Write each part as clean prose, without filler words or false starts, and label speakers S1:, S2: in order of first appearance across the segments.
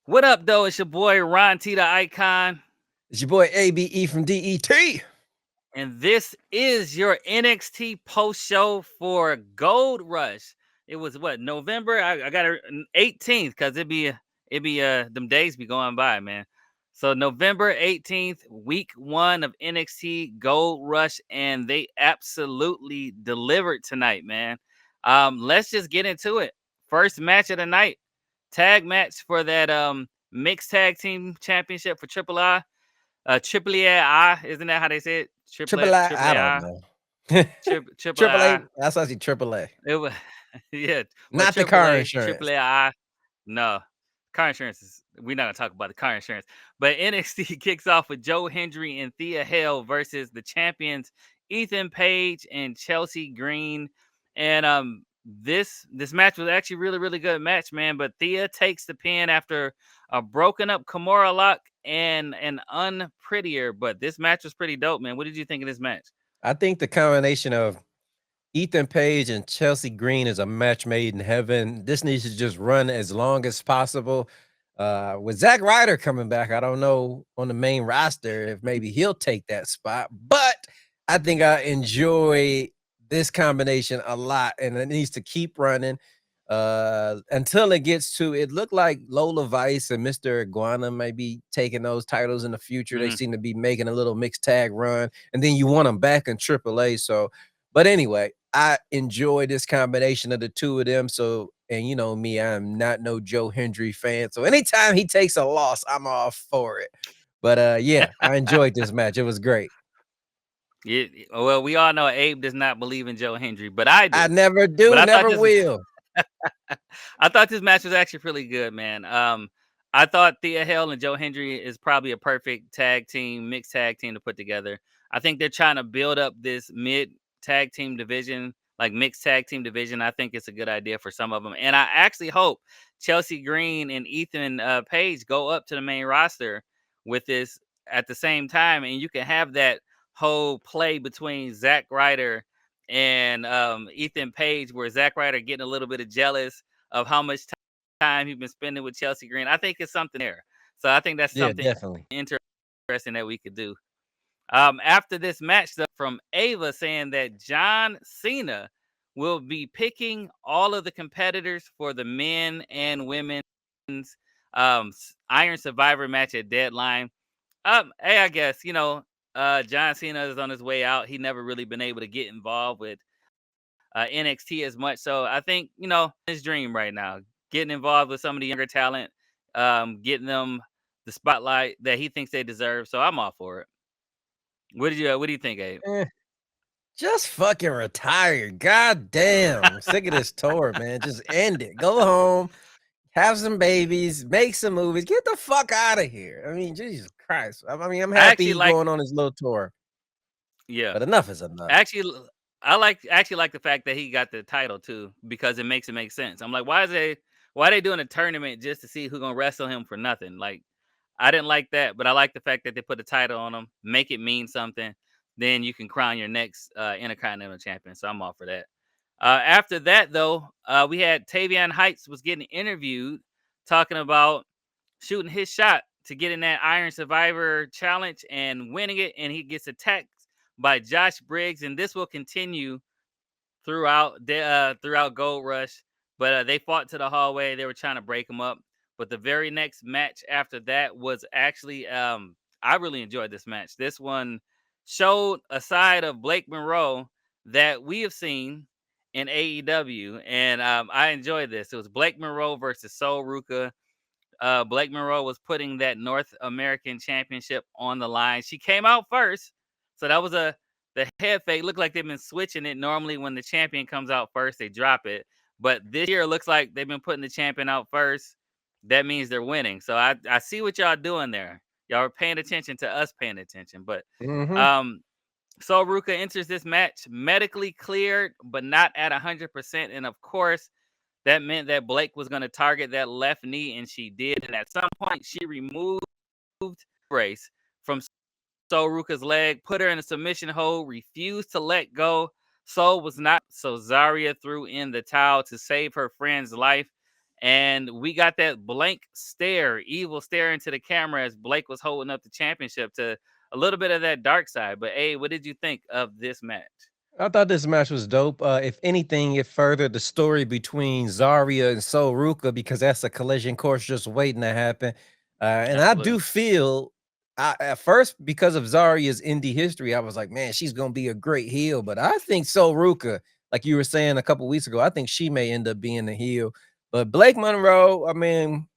S1: What up, though? It's your boy Ron T, the Icon,
S2: It's your boy ABE from DET.
S1: and this is your NXT post show for Gold Rush. It was what November? I got it 18th because it be them days be going by, man. So November 18th, week 1 of NXT Gold Rush, and they absolutely delivered tonight, man. Let's just get into it. First match of the night, tag match for that mixed tag team championship for Triple I, isn't that how they say it?
S2: Triple I,
S1: Triple
S2: I don't
S1: I,
S2: know.
S1: Triple
S2: Triple A,
S1: I.
S2: that's why I see Triple A.
S1: It was yeah, well,
S2: Not the car insurance.
S1: Triple I. No, car insurance is. We're not gonna talk about the car insurance, but NXT kicks off with Joe Hendry and Thea Hale versus the champions Ethan Page and Chelsea Green, and this match was actually really good match, man. But Thea takes the pin after a broken up Kimura lock and an unprettier. But this match was pretty dope, man. What did you think of this match?
S2: I think the combination of Ethan Page and Chelsea Green is a match made in heaven. This needs to just run as long as possible. With Zack Ryder coming back, I don't know on the main roster if maybe he'll take that spot, but I think I enjoy this combination a lot, and it needs to keep running until it gets to. It looked like Lola Vice and Mr. Iguana might be taking those titles in the future. They
S1: Mm.
S2: seem to be making a little mixed tag run, and then you want them back in AAA. So, but anyway, I enjoy this combination of the two of them. So, and you know me, I'm not no Joe Hendry fan. So anytime he takes a loss, I'm all for it. But yeah, I enjoyed this match. It was great.
S1: Yeah, well, we all know Abe does not believe in Joe Hendry, but I
S2: I
S1: do.
S2: never
S1: But
S2: do,
S1: I thought
S2: never
S1: this
S2: will.
S1: I thought this match was actually pretty good, man. I thought Thea Hale and Joe Hendry is probably a perfect tag team, mixed tag team to put together. I think they're trying to build up this mid tag team division, like mixed tag team division. I think it's a good idea for some of them, and I actually hope Chelsea Green and Ethan Page go up to the main roster with this at the same time, and you can have that whole play between Zack Ryder and Ethan Page, where Zack Ryder getting a little bit of jealous of how much time he's been spending with Chelsea Green. I think it's something there. So I think that's
S2: Yeah,
S1: something
S2: definitely.
S1: interesting that we could do. After this match, though, from Ava saying that John Cena will be picking all of the competitors for the men and women's Iron Survivor match at Deadline. Hey, I guess John Cena is on his way out. He never really been able to get involved with NXT as much. So I think his dream right now, getting involved with some of the younger talent, getting them the spotlight that he thinks they deserve. So I'm all for it. What do you think, Abe?
S2: Eh, just fucking retire. God damn. I'm sick of this tour, man. Just end it. Go home, have some babies, make some movies. Get the fuck out of here. I mean, Jesus Christ. I mean, I'm
S1: I
S2: happy
S1: actually
S2: he
S1: like,
S2: going on his little tour,
S1: yeah,
S2: but enough is enough.
S1: actually, I like the fact that he got the title too because it makes sense. I'm like, why are they doing a tournament just to see who's gonna wrestle him for nothing? Like, I didn't like that, but I like the fact that they put a title on him, make it mean something. Then you can crown your next Intercontinental Champion. So I'm all for that. After that, though, we had Tavion Heights was getting interviewed, talking about shooting his shot to get in that Iron Survivor challenge and winning it, and he gets attacked by Josh Briggs, and this will continue throughout Gold Rush. But they fought to the hallway. They were trying to break him up. But the very next match after that was actually I really enjoyed this match. This one showed a side of Blake Monroe that we have seen in AEW, and I enjoyed this. It was Blake Monroe versus Sol Ruka. Blake Monroe was putting that North American Championship on the line. She came out first, so that was the head fake. Looked like they've been switching it. Normally, when the champion comes out first, they drop it. But this year, it looks like they've been putting the champion out first. That means they're winning. So I see what y'all doing there. Y'all are paying attention to us paying attention. But
S2: Mm-hmm.
S1: um, so Ruka enters this match medically cleared, but not at 100%. And of course, that meant that Blake was going to target that left knee, and she did. And at some point, she removed brace from Sol Ruka's leg, put her in a submission hold, refused to let go. Sol was not, so Zarya threw in the towel to save her friend's life. and we got that blank stare, evil stare into the camera as Blake was holding up the championship to a little bit of that dark side. But hey, what did you think of this match?
S2: I thought this match was dope. If anything, it furthered the story between Zarya and Sol Ruka because that's a collision course just waiting to happen. And I do
S1: Absolutely.
S2: feel, at first, because of Zarya's indie history, I was like, man, she's gonna be a great heel. But I think Sol Ruka, like you were saying a couple weeks ago, I think she may end up being the heel. But Blake Monroe, I mean,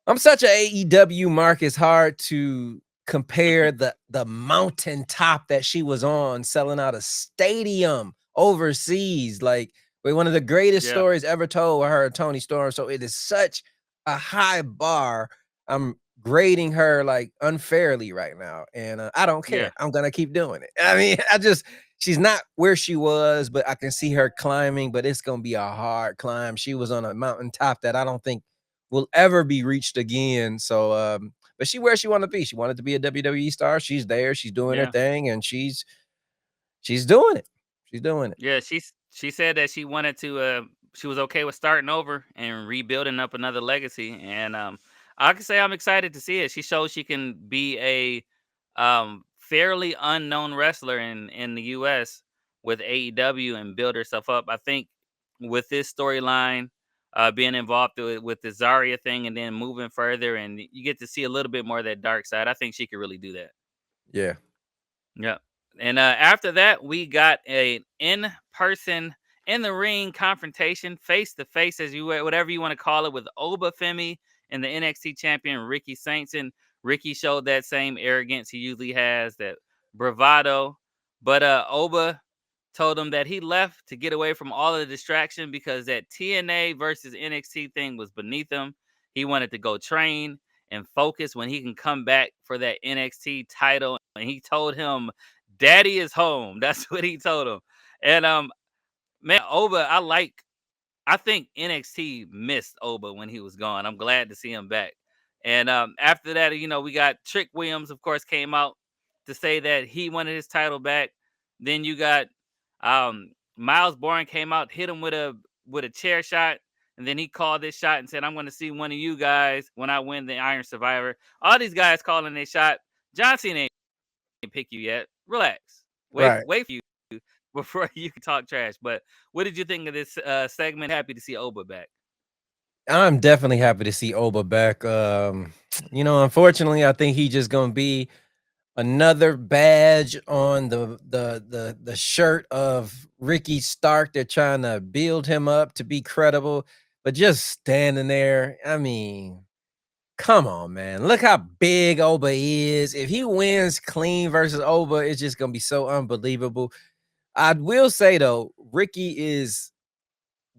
S2: I'm such a AEW mark. It's hard to compare the mountaintop that she was on, selling out a stadium overseas. Like, with one of the greatest
S1: Yeah,
S2: stories ever told with her and Tony Storm. So it is such a high bar. I'm grading her like unfairly right now, and I don't
S1: yeah,
S2: care. I'm gonna keep doing it. I mean, I just she's not where she was, but I can see her climbing. But it's gonna be a hard climb. She was on a mountaintop that I don't think will ever be reached again. So, but she where she want to be. She wanted to be a WWE star. She's there. She's doing her
S1: yeah.
S2: thing, and she's doing it. She's doing it.
S1: Yeah, she said that she wanted to she was okay with starting over and rebuilding up another legacy. And I can say I'm excited to see it. She shows she can be a fairly unknown wrestler in the US with AEW and build herself up. I think with this storyline being involved with the Zarya thing and then moving further and you get to see a little bit more of that dark side. I think she could really do that.
S2: Yeah.
S1: Yeah. And after that, we got a in-person, in the ring confrontation, face to face, as you whatever you want to call it, with Oba Femi and the NXT champion Ricky Saints. And Ricky showed that same arrogance he usually has, that bravado. But Oba told him that he left to get away from all of the distraction because that TNA versus NXT thing was beneath him. He wanted to go train and focus when he can come back for that NXT title. And he told him, "Daddy is home." That's what he told him. And man, Oba, I think NXT missed Oba when he was gone. I'm glad to see him back. And after that, we got Trick Williams, of course, came out to say that he wanted his title back. Then you got Miles Bourne came out, hit him with a chair shot, and then he called this shot and said, "I'm going to see one of you guys when I win the Iron Survivor." All these guys calling their shot. John Cena ain't pick you yet. Relax.
S2: Right.
S1: Wait for you before you can talk trash. But what did you think of this segment? Happy to see Oba back.
S2: I'm definitely happy to see Oba back. Unfortunately, I think he just gonna be another badge on the shirt of Ricky Stark. They're trying to build him up to be credible, but just standing there. I mean, come on, man. Look how big Oba is. If he wins clean versus Oba, it's just gonna be so unbelievable. I will say though, Ricky is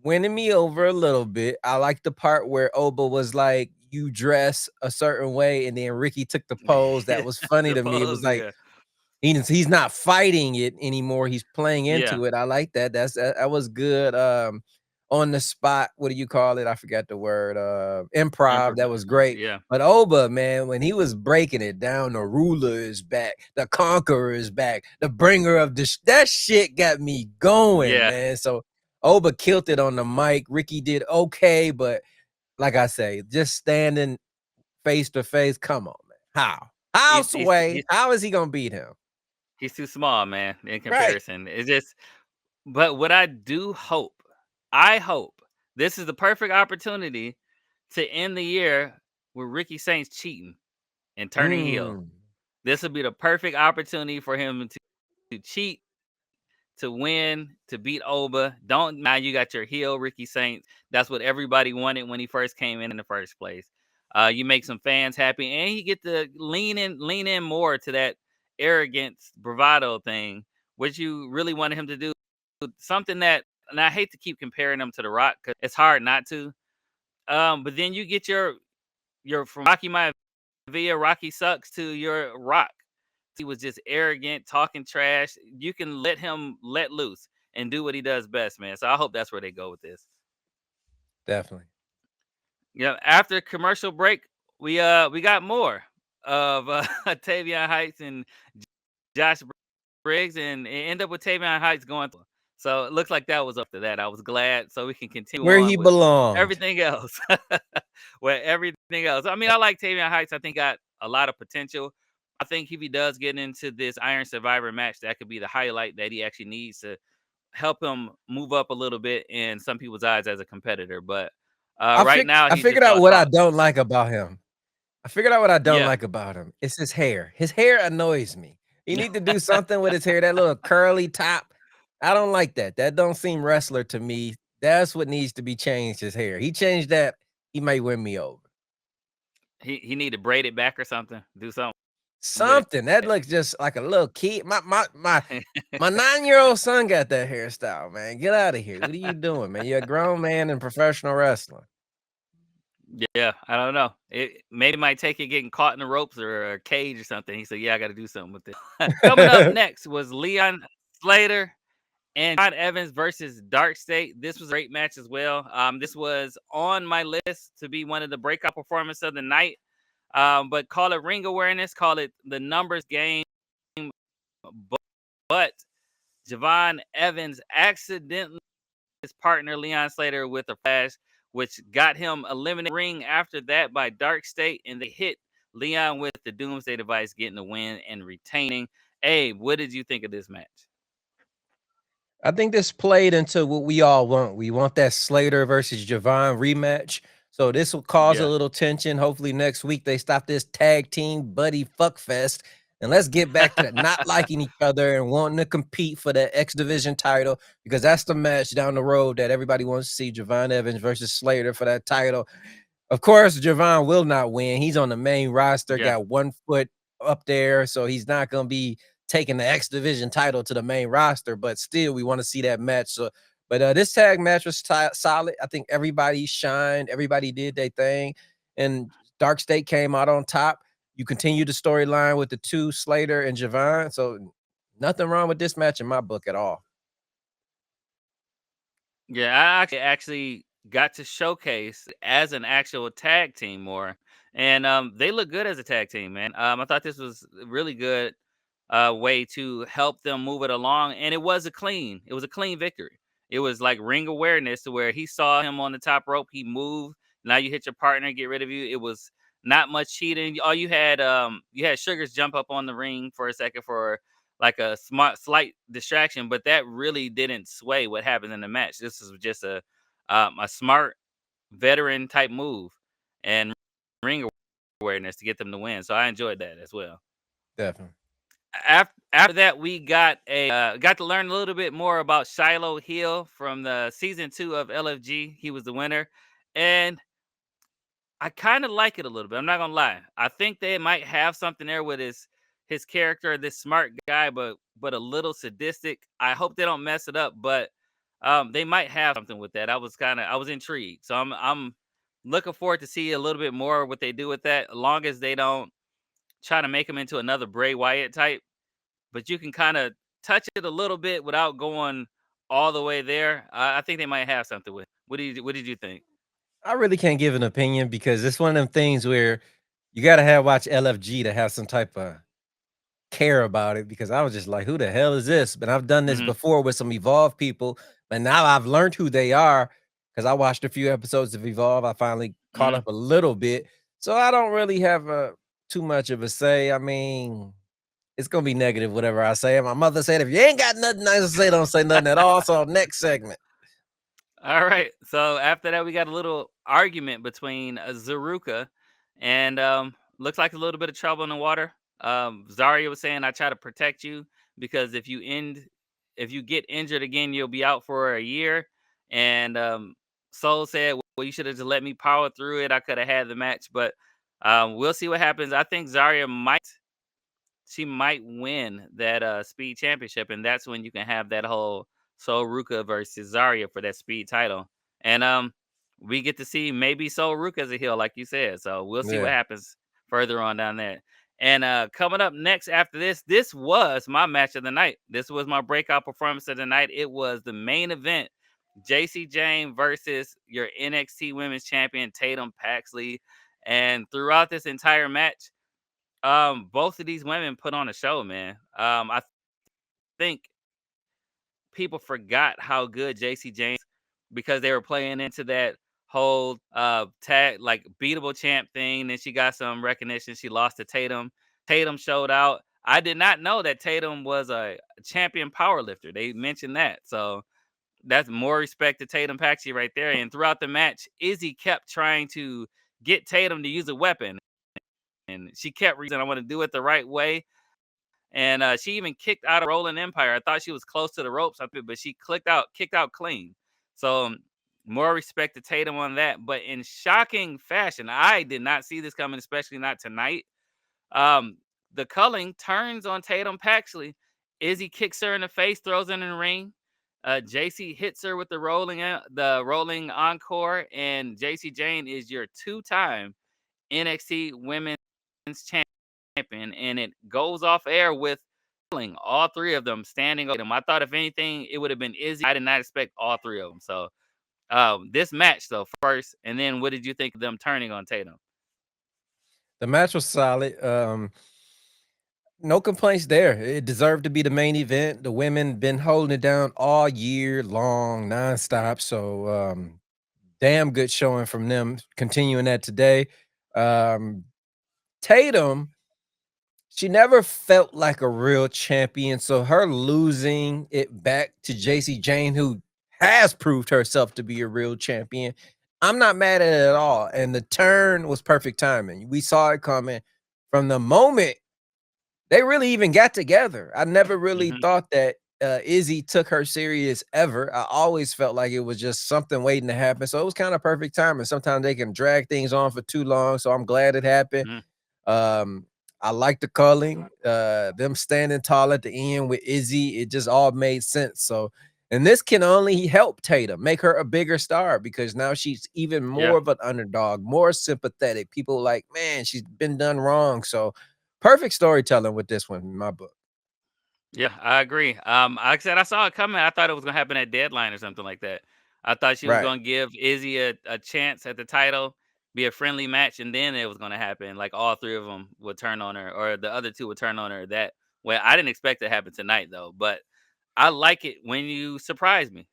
S2: winning me over a little bit. I like the part where Oba was like, "You dress a certain way," and then Ricky took the pose. That was funny
S1: The
S2: to me. It was
S1: pose,
S2: like
S1: yeah.
S2: he's not fighting it anymore. He's playing
S1: Yeah.
S2: into it. I like that. That was good. On the spot. What do you call it? I forgot the word. Improv. That was great.
S1: Yeah.
S2: But Oba, man, when he was breaking it down, the ruler is back, the conqueror is back, the bringer of this. That shit got me going,
S1: Yeah.
S2: man. So Oba killed it on the mic. Ricky did okay, but like I say, just standing face to face. Come on, man. How? How
S1: He's he's
S2: Sway?
S1: he's
S2: How is he gonna beat him?
S1: he's too small, man, in
S2: Right.
S1: comparison. It's just but what I hope this is the perfect opportunity to end the year with Ricky Saints cheating and turning heel.
S2: Mm,
S1: This would be the perfect opportunity for him to cheat, to win, to beat Oba. Don't now you got your heel Ricky Saints. That's what everybody wanted when he first came in the first place. You make some fans happy, and you get to lean in more to that arrogance, bravado thing, which you really wanted him to do. Something that, and I hate to keep comparing him to The Rock because it's hard not to. But then you get your from Rocky Maivia, Rocky sucks to your Rock. He was just arrogant, talking trash. You can let him let loose and do what he does best, man. So I hope that's where they go with this.
S2: definitely.
S1: Yeah. After commercial break, we got more of Tavion Heights and Josh Briggs, and it ended up with Tavion Heights going. So it looks like that was after that. I was glad so we can continue
S2: Where he
S1: on with
S2: belonged.
S1: everything else. Where everything else. I mean, I like Tavion Heights. I think got a lot of potential. I think if he does get into this Iron Survivor match, that could be the highlight that he actually needs to help him move up a little bit in some people's eyes as a competitor. But right now,
S2: I
S1: he's
S2: figured
S1: just
S2: out
S1: all
S2: what I
S1: talk.
S2: don't like about him. I figured out what I don't
S1: Yeah.
S2: like about him. It's his hair. His hair annoys me. He need to do something with his hair, that little curly top. I don't like that. That don't seem wrestler to me. That's what needs to be changed, his hair. He changed that, he might win me over.
S1: He need to braid it back or something. Do something with
S2: Something. That
S1: it.
S2: looks just like a little kid. My 9-year-old son got that hairstyle, man. Get out of here. What are you doing, man? You're a grown man and professional wrestler.
S1: Yeah, I don't know. It maybe might take it getting caught in the ropes or a cage or something. He said, "Yeah, I got to do something with this." Coming up next was Leon Slater and John Evans versus Dark State. This was a great match as well. This was on my list to be one of the breakout performances of the night. But call it ring awareness, call it the numbers game. But Javon Evans accidentally his partner Leon Slater with a flash, which got him eliminated ring after that by Dark State, and they hit Leon with the Doomsday Device, getting the win and retaining. Abe, what did you think of this match?
S2: I think this played into what we all want. We want that Slater versus Javon rematch. So this will cause a
S1: Yeah.
S2: little tension. Hopefully next week they stop this tag team buddy fuck fest. And let's get back to not liking each other and wanting to compete for the X Division title, because that's the match down the road that everybody wants to see, Javon Evans versus Slater for that title. Of course, Javon will not win. He's on the main roster,
S1: Yeah.
S2: got 1 foot up there, so he's not going to be taking the X Division title to the main roster. But still, we want to see that match. So, but this tag match was solid. I think everybody shined, everybody did their thing, and Dark State came out on top. You continue the storyline with the two, Slater and Javon. So nothing wrong with this match in my book at all.
S1: Yeah, I actually got to showcase as an actual tag team more, and they look good as a tag team, man. I thought this was a really good way to help them move it along, and it was a clean victory. It was like ring awareness to where he saw him on the top rope, he moved. Now you hit your partner, get rid of you. It was not much cheating. All you had Sugars jump up on the ring for a second for like a smart slight distraction, but that really didn't sway what happened in the match. This is just a smart veteran type move and ring awareness to get them to win. So I enjoyed that as well.
S2: Definitely.
S1: After that, we got to learn a little bit more about Shiloh Hill from the season 2 of LFG. He was the winner, and I kind of like it a little bit. I'm not gonna lie. I think they might have something there with his character, this smart guy, but a little sadistic. I hope they don't mess it up, but they might have something with that. I was intrigued, so I'm looking forward to see a little bit more what they do with that. As long as they don't try to make him into another Bray Wyatt type, but you can kind of touch it a little bit without going all the way there. I think they might have something with. What did you think?
S2: I really can't give an opinion because it's one of them things where you gotta have watch LFG to have some type of care about it, because I was just like, "Who the hell is this?" But I've done this
S1: Hmm.
S2: before with some Evolve people, but now I've learned who they are because I watched a few episodes of Evolve. I finally caught
S1: Hmm.
S2: up a little bit, so I don't really have too much of a say. I mean, it's gonna be negative whatever I say. My mother said, "If you ain't got nothing nice to say, don't say nothing at all." So next segment.
S1: All right. So after that, we got a little argument between Zaruka and looks like a little bit of trouble in the water. Zarya was saying, "I try to protect you because if you get injured again, you'll be out for a year." And Soul said, "Well, you should have just let me power through it. I could have had the match, but we'll see what happens. I think Zarya might win that speed championship, and that's when you can have that whole Sol Ruka versus Zarya for that speed title. And we get to see maybe Sol Ruka as a heel, like you said. So we'll see what
S2: Yeah.
S1: happens further on down there. And coming up next after this was my match of the night. This was my breakout performance of the night. It was the main event. JC Jane versus your NXT Women's Champion Tatum Paxley. And throughout this entire match, both of these women put on a show, man. I think people forgot how good JC Jane because they were playing into that whole tag like beatable champ thing. Then she got some recognition. She lost to Tatum. Tatum showed out. I did not know that Tatum was a champion powerlifter. They mentioned that. So that's more respect to Tatum Paxi right there. And throughout the match, Izzy kept trying to get Tatum to use a weapon. And she kept reasoning, I want to do it the right way. And she even kicked out of Rolling Empire. I thought she was close to the ropes, but she kicked out clean. So more respect to Tatum on that. But in shocking fashion, I did not see this coming, especially not tonight. Um, the culling turns on Tatum Paxley. Izzy kicks her in the face, throws her in the ring. JC hits her with the rolling encore, and JC Jane is your two-time NXT Women's Champion, and it goes off air with all three of them standing over them. I thought if anything, it would have been Izzy. I did not expect all three of them. So this match though first, and then what did you think of them turning on Tatum?
S2: The match was solid. No complaints there. It deserved to be the main event. The women been holding it down all year long, nonstop. So damn good showing from them. Continuing that today. Um, Tatum, she never felt like a real champion. So her losing it back to JC Jane, who has proved herself to be a real champion, I'm not mad at it at all. And the turn was perfect timing. We saw it coming from the moment they really even got together. I never really
S1: Hmm.
S2: thought that Izzy took her serious ever. I always felt like it was just something waiting to happen. So it was kind of perfect timing. Sometimes they can drag things on for too long. So I'm glad it happened.
S1: Hmm.
S2: Um, I like the calling, them standing tall at the end with Izzy. It just all made sense. So, and this can only help Tatum, make her a bigger star because now she's even
S1: Yeah.
S2: more of an underdog, more sympathetic. People like, man, she's been done wrong. So, perfect storytelling with this one in my book.
S1: Yeah, I agree. Like I said, I saw it coming. I thought it was gonna happen at deadline or something like that. I thought she was
S2: Right.
S1: gonna give Izzy a chance at the title, be a friendly match, and then it was gonna happen. Like all three of them would turn on her, or the other two would turn on her. That well, I didn't expect it to happen tonight though, but I like it when you surprise me.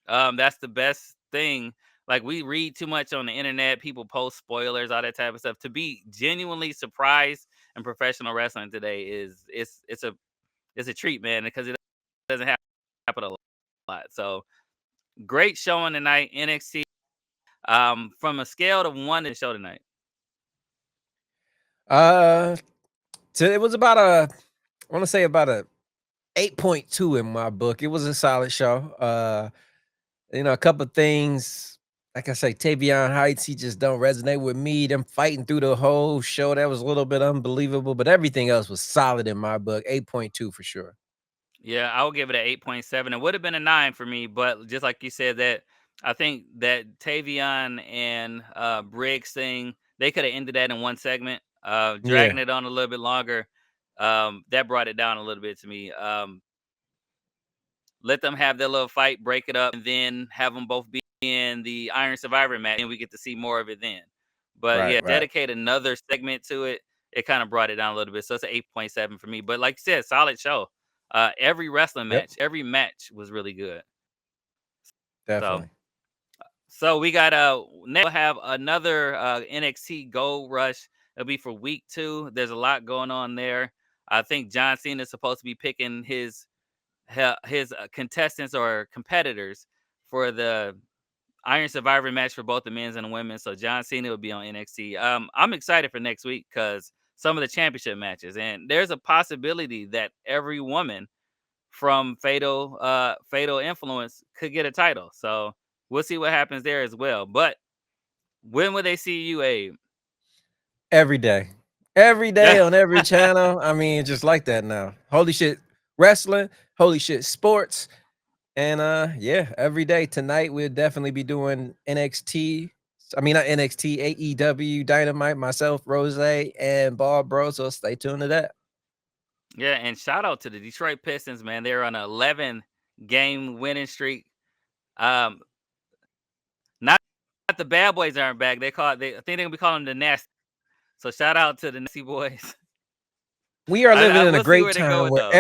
S1: That's the best thing. Like we read too much on the internet, people post spoilers, all that type of stuff. To be genuinely surprised in professional wrestling today is it's a treat, man, because it doesn't happen a lot. So great showing tonight, NXT. From a scale of one to show tonight.
S2: Uh, so it was about a, I want to say about a 8.2 in my book. It was a solid show. A couple things. Like I say, Tavion Heights, he just don't resonate with me. Them fighting through the whole show, that was a little bit unbelievable, but everything else was solid in my book. 8.2 for sure.
S1: Yeah, I would give it an 8.7. It would have been a 9 for me, but just like you said, that I think that Tavion and Briggs thing, they could have ended that in one segment. Dragging
S2: Yeah,
S1: it on a little bit longer, that brought it down a little bit to me. Let them have their little fight, break it up, and then have them both be in the Iron Survivor match, and we get to see more of it then. But
S2: right,
S1: yeah,
S2: right.
S1: dedicate another segment to it. It kind of brought it down a little bit, so it's an 8.7 for me. But like you said, solid show. Every wrestling
S2: Yep,
S1: match, every match was really good. So,
S2: definitely.
S1: so we got next we'll have another NXT Gold Rush. It'll be for week 2. There's a lot going on there. I think John Cena is supposed to be picking his contestants or competitors for the Iron Survivor match for both the men's and the women. So John Cena will be on NXT. I'm excited for next week because some of the championship matches, and there's a possibility that every woman from Fatal Influence could get a title. So we'll see what happens there as well. But when will they see you, Abe?
S2: Every day. Every day
S1: Yeah,
S2: on every channel. I mean, just like that now. Holy shit wrestling, holy shit sports. And yeah, every day tonight we'll definitely be doing NXT. I mean not NXT, AEW, Dynamite, myself, Rose, and Bob Bro. So stay tuned to that.
S1: yeah, and shout out to the Detroit Pistons, man. They're on an 11 game winning streak. Um, not the bad boys aren't back. I think they're gonna be calling them the Nasty. So shout out to the Nasty boys.
S2: We are living
S1: I
S2: in a
S1: will see
S2: great
S1: where they go
S2: time
S1: with
S2: where
S1: though.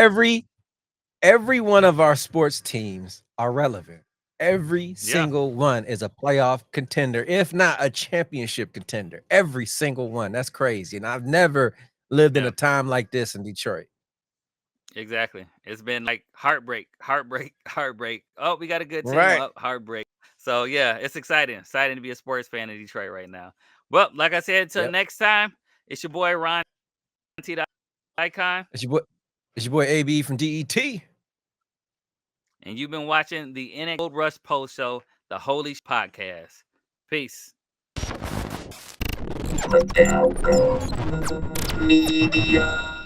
S2: Every one of our sports teams are relevant. Every
S1: Yeah,
S2: single one is a playoff contender, if not a championship contender. Every single one. That's crazy. And I've never lived in
S1: yeah,
S2: a time like this in Detroit.
S1: exactly. It's been like heartbreak, heartbreak, heartbreak. Oh, we got a good team
S2: Right.
S1: up, heartbreak. So yeah, it's exciting to be a sports fan in Detroit right now. Well, like I said, until
S2: Yep.
S1: next time, it's your boy Ron T. the Icon,
S2: It's your boy AB from DET.
S1: and you've been watching the NXT Gold Rush Post Show, the Holy Podcast. Peace.
S3: Media.